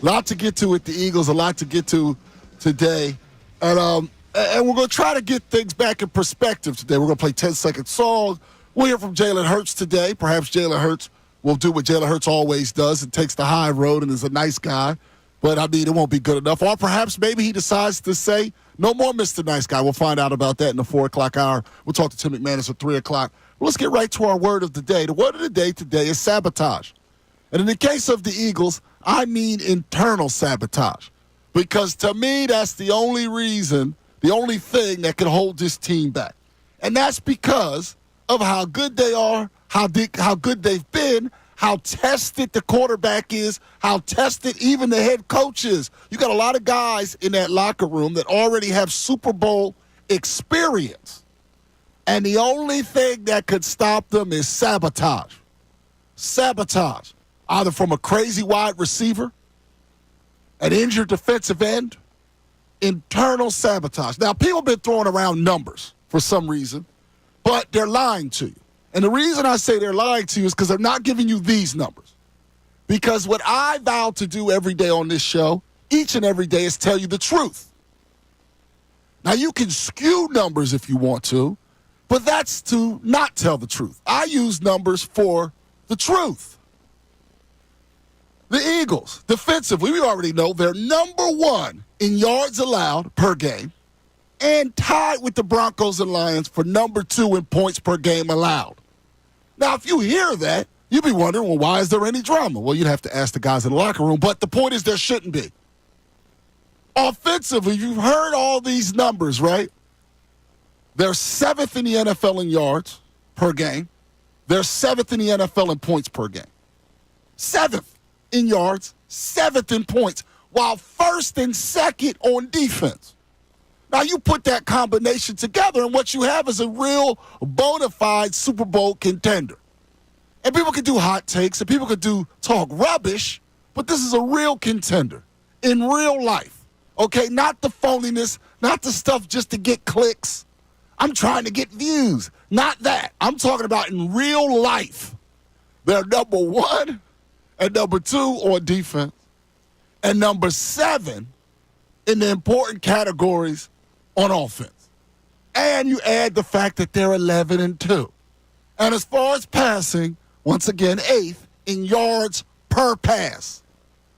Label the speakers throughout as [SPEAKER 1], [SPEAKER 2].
[SPEAKER 1] lot to get to with the Eagles, a lot to get to today. And we're going to try to get things back in perspective today. We're going to play 10-second songs. We'll hear from Jalen Hurts today. Perhaps Jalen Hurts will do what Jalen Hurts always does and takes the high road and is a nice guy. But, it won't be good enough. Or perhaps maybe he decides to say, no more Mr. Nice Guy. We'll find out about that in the 4 o'clock hour. We'll talk to Tim McManus at 3 o'clock. Well, let's get right to our word of the day. The word of the day today is sabotage. And in the case of the Eagles, I mean internal sabotage. Because to me, that's the only reason, the only thing that can hold this team back. And that's because of how good they are, how good they've been, how tested the quarterback is, how tested even the head coach is. You got a lot of guys in that locker room that already have Super Bowl experience. And the only thing that could stop them is sabotage. Sabotage. Either from a crazy wide receiver, an injured defensive end, internal sabotage. Now, people have been throwing around numbers for some reason, but they're lying to you. And the reason I say they're lying to you is because they're not giving you these numbers. Because what I vow to do every day on this show, each and every day, is tell you the truth. Now, you can skew numbers if you want to, but that's to not tell the truth. I use numbers for the truth. The Eagles, defensively, we already know they're number one in yards allowed per game and tied with the Broncos and Lions for number 2 in points per game allowed. Now, if you hear that, you'd be wondering, well, why is there any drama? Well, you'd have to ask the guys in the locker room, but the point is there shouldn't be. Offensively, you've heard all these numbers, right? They're 7th in the NFL in yards per game. They're 7th in the NFL in points per game. 7th in yards, 7th in points, while 1st and 2nd on defense. Now, you put that combination together, and what you have is a real bona fide Super Bowl contender. And people can do hot takes, and people can talk rubbish, but this is a real contender in real life. Okay, not the phoniness, not the stuff just to get clicks. I'm trying to get views. Not that. I'm talking about in real life. They're number 1 and number 2 on defense, and number 7 in the important categories on offense. And you add the fact that they're 11-2. And as far as passing, once again, 8th in yards per pass.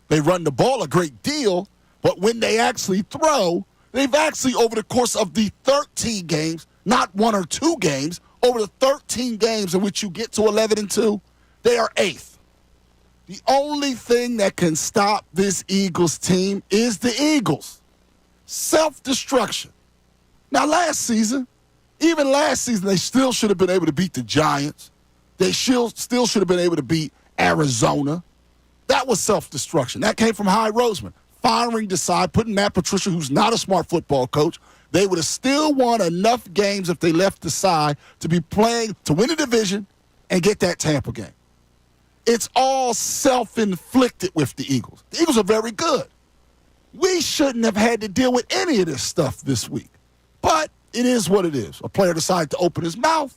[SPEAKER 1] They run the ball a great deal, but when they actually throw, they've actually, over the course of the 13 games, not 1 or 2 games, over the 13 games in which you get to 11-2, they are 8th. The only thing that can stop this Eagles team is the Eagles. Self-destruction. Now, last season, they still should have been able to beat the Giants. They still should have been able to beat Arizona. That was self-destruction. That came from High Roseman. Firing Desai, putting Matt Patricia, who's not a smart football coach. They would have still won enough games if they left Desai to be playing to win a division and get that Tampa game. It's all self-inflicted with the Eagles. The Eagles are very good. We shouldn't have had to deal with any of this stuff this week. But it is what it is. A player decided to open his mouth,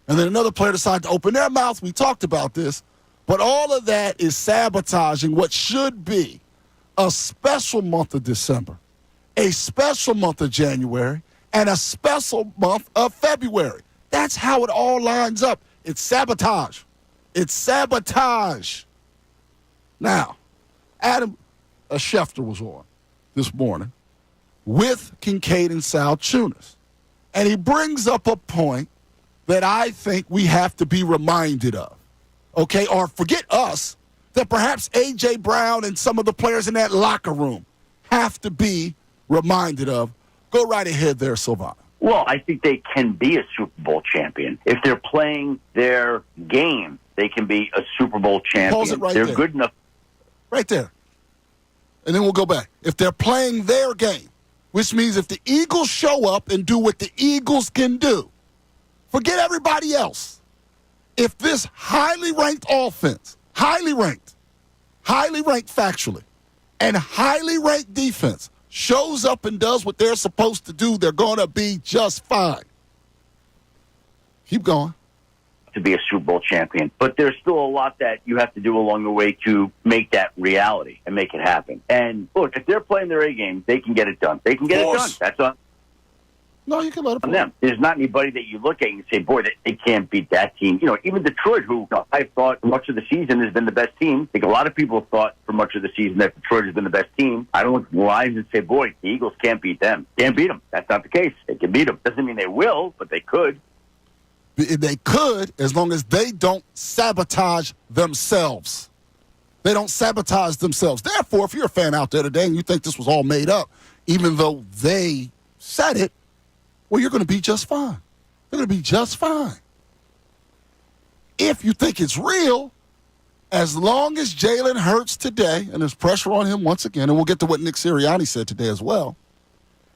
[SPEAKER 1] and then another player decided to open their mouth. We talked about this. But all of that is sabotaging what should be a special month of December, a special month of January, and a special month of February. That's how it all lines up. It's sabotage. It's sabotage. Now, Adam Schefter was on this morning with Kincade and Salciunas. And he brings up a point that I think we have to be reminded of. Okay, or forget us, that perhaps A.J. Brown and some of the players in that locker room have to be reminded of. Go right ahead there, Sylvana.
[SPEAKER 2] Well, I think they can be a Super Bowl champion. If they're playing their game, they can be a Super Bowl champion.
[SPEAKER 1] Pause it right
[SPEAKER 2] they're
[SPEAKER 1] there.
[SPEAKER 2] Good enough.
[SPEAKER 1] Right there. And then we'll go back. If they're playing their game, which means if the Eagles show up and do what the Eagles can do, forget everybody else. If this highly ranked offense, highly ranked factually, and highly ranked defense shows up and does what they're supposed to do, they're going to be just fine. Keep going.
[SPEAKER 2] to be a Super Bowl champion. But there's still a lot that you have to do along the way to make that reality and make it happen. And look, if they're playing their A game, they can get it done. They can get it done. That's on.
[SPEAKER 1] No, you can let it
[SPEAKER 2] On them. There's not anybody that you look at and say, boy, they can't beat that team. You know, even Detroit, who I thought much of the season has been the best team. I think a lot of people thought for much of the season that Detroit has been the best team. I don't look at the Lions and say, boy, the Eagles can't beat them. Can't beat them. That's not the case. They can beat them. Doesn't mean they will, but they could.
[SPEAKER 1] They could, as long as they don't sabotage themselves. They don't sabotage themselves. Therefore, if you're a fan out there today and you think this was all made up, even though they said it, well, you're going to be just fine. You're going to be just fine. If you think it's real, as long as Jalen Hurts today, and there's pressure on him once again, and we'll get to what Nick Sirianni said today as well,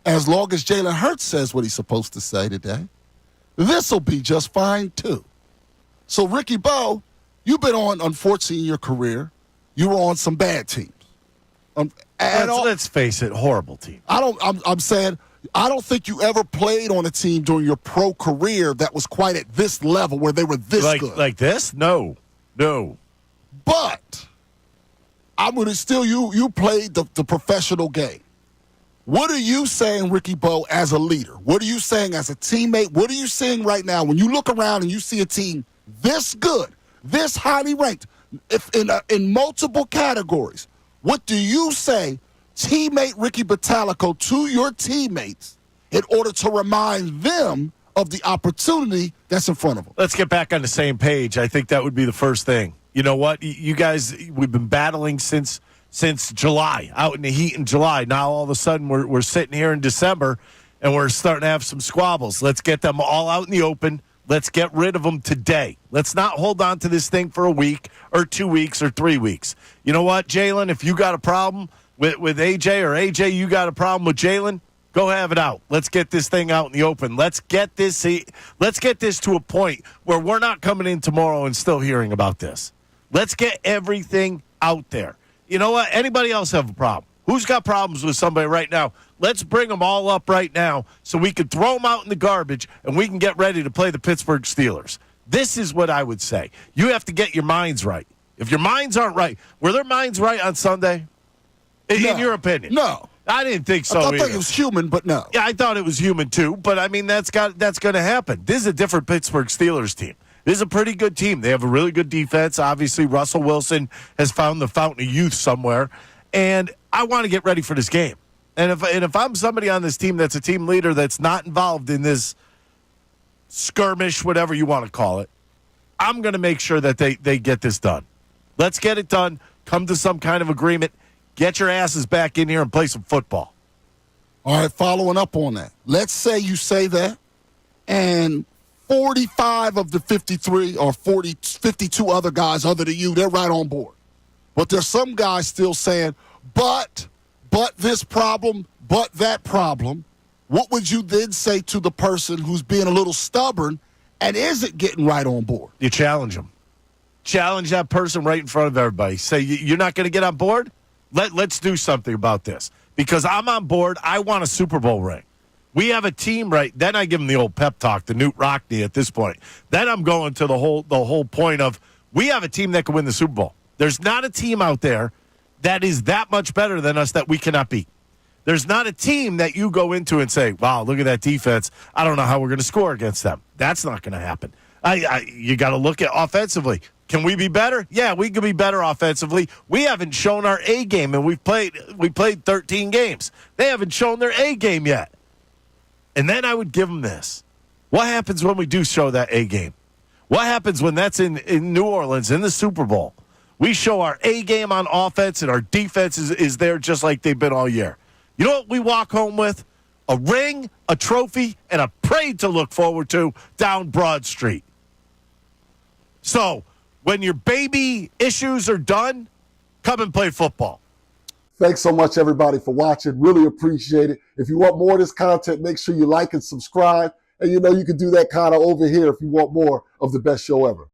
[SPEAKER 1] as long as Jalen Hurts says what he's supposed to say today, this will be just fine too. So, Ricky Bo, you've been on, unfortunately, in your career, you were on some bad teams.
[SPEAKER 3] Let's face it, horrible team.
[SPEAKER 1] I'm saying, I don't think you ever played on a team during your pro career that was quite at this level where they were this good.
[SPEAKER 3] Like this? No.
[SPEAKER 1] But I'm going to still, you played the professional game. What are you saying, Ricky Bo, as a leader? What are you saying as a teammate? What are you saying right now when you look around and you see a team this good, this highly ranked, in multiple categories? What do you say, teammate Ricky Bottalico, to your teammates in order to remind them of the opportunity that's in front of them?
[SPEAKER 3] Let's get back on the same page. I think that would be the first thing. You know what? You guys, we've been battling since July, out in the heat in July. Now all of a sudden we're sitting here in December and we're starting to have some squabbles. Let's get them all out in the open. Let's get rid of them today. Let's not hold on to this thing for a week or 2 weeks or 3 weeks. You know what, Jalen? If you got a problem with AJ, or AJ, you got a problem with Jalen, go have it out. Let's get this thing out in the open. Let's get this to a point where we're not coming in tomorrow and still hearing about this. Let's get everything out there. You know what? Anybody else have a problem? Who's got problems with somebody right now? Let's bring them all up right now so we can throw them out in the garbage and we can get ready to play the Pittsburgh Steelers. This is what I would say. You have to get your minds right. If your minds aren't right, were their minds right on Sunday? In your opinion?
[SPEAKER 1] No.
[SPEAKER 3] I didn't think so.
[SPEAKER 1] I thought it was human, but no.
[SPEAKER 3] Yeah, I thought it was human too, but I mean that's going to happen. This is a different Pittsburgh Steelers team. This is a pretty good team. They have a really good defense. Obviously, Russell Wilson has found the fountain of youth somewhere, and I want to get ready for this game. And if I'm somebody on this team that's a team leader that's not involved in this skirmish, whatever you want to call it, I'm going to make sure that they get this done. Let's get it done. Come to some kind of agreement. Get your asses back in here and play some football.
[SPEAKER 1] All right, following up on that. Let's say you say that, and 45 of the 53 or 52 other guys other than you, they're right on board. But there's some guys still saying, but this problem, but that problem. What would you then say to the person who's being a little stubborn and isn't getting right on board?
[SPEAKER 3] You challenge them. Challenge that person right in front of everybody. Say, you're not going to get on board? Let's do something about this. Because I'm on board. I want a Super Bowl ring. We have a team, right? Then I give them the old pep talk, the Newt Rockney at this point. Then I'm going to the whole point of we have a team that can win the Super Bowl. There's not a team out there that is that much better than us that we cannot beat. There's not a team that you go into and say, wow, look at that defense. I don't know how we're going to score against them. That's not going to happen. You got to look at offensively. Can we be better? Yeah, we can be better offensively. We haven't shown our A game, and we played 13 games. They haven't shown their A game yet. And then I would give them this. What happens when we do show that A game? What happens when that's in New Orleans in the Super Bowl? We show our A game on offense, and our defense is there just like they've been all year. You know what we walk home with? A ring, a trophy, and a parade to look forward to down Broad Street. So, when your baby issues are done, come and play football.
[SPEAKER 1] Thanks so much, everybody, for watching. Really appreciate it. If you want more of this content, make sure you like and subscribe. And you know you can do that kind of over here if you want more of the best show ever.